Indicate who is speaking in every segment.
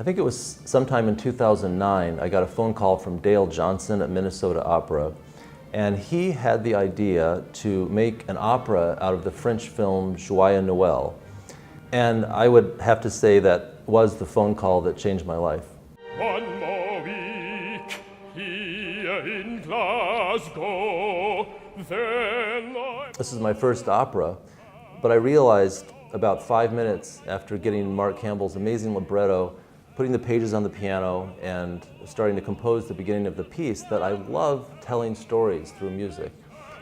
Speaker 1: I think it was sometime in 2009, I got a phone call from Dale Johnson at Minnesota Opera, and he had the idea to make an opera out of the French film Joyeux Noël. And I would have to say that was the phone call that changed my life.
Speaker 2: One more week here in Glasgow, then
Speaker 1: This is my first opera, but I realized about 5 minutes after getting Mark Campbell's amazing libretto, putting the pages on the piano and starting to compose the beginning of the piece, that I love telling stories through music.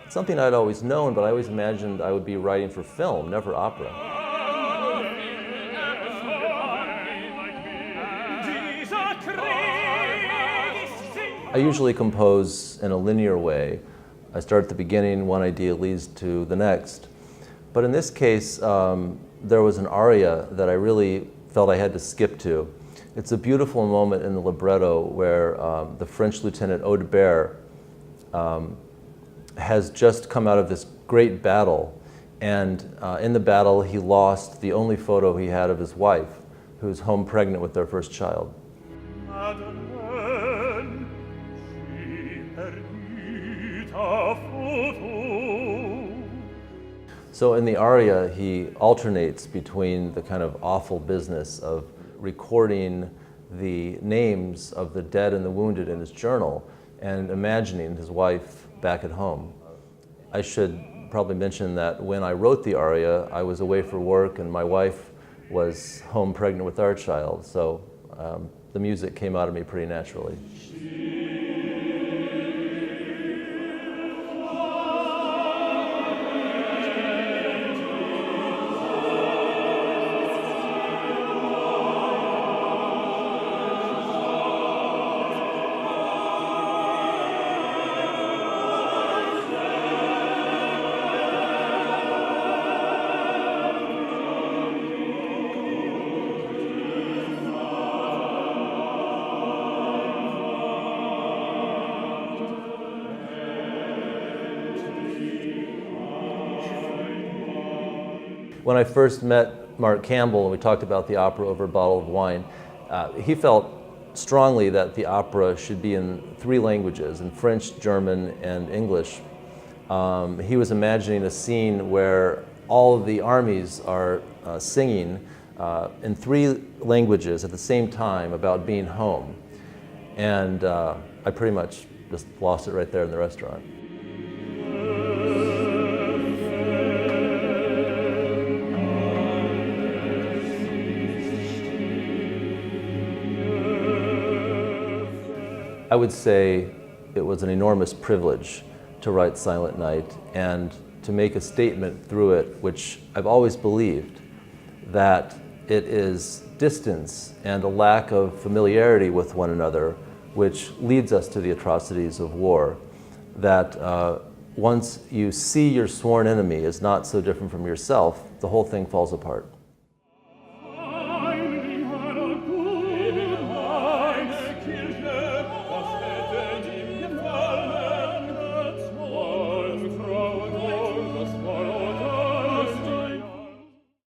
Speaker 1: It's something I'd always known, but I always imagined I would be writing for film, never opera. I usually compose in a linear way. I start at the beginning, one idea leads to the next. But in this case, there was an aria that I really felt I had to skip to. It's a beautiful moment in the libretto where the French lieutenant Audebert has just come out of this great battle, and in the battle he lost the only photo he had of his wife, who's home pregnant with their first child. So in the aria, he alternates between the kind of awful business of recording the names of the dead and the wounded in his journal and imagining his wife back at home. I should probably mention that when I wrote the aria, I was away for work and my wife was home pregnant with our child, so the music came out of me pretty naturally. When I first met Mark Campbell and we talked about the opera over a bottle of wine, he felt strongly that the opera should be in 3 languages, in French, German, and English. He was imagining a scene where all of the armies are singing in 3 languages at the same time about being home. And I pretty much just lost it right there in the restaurant. I would say it was an enormous privilege to write Silent Night and to make a statement through it, which I've always believed, that it is distance and a lack of familiarity with one another which leads us to the atrocities of war. That once you see your sworn enemy is not so different from yourself, the whole thing falls apart.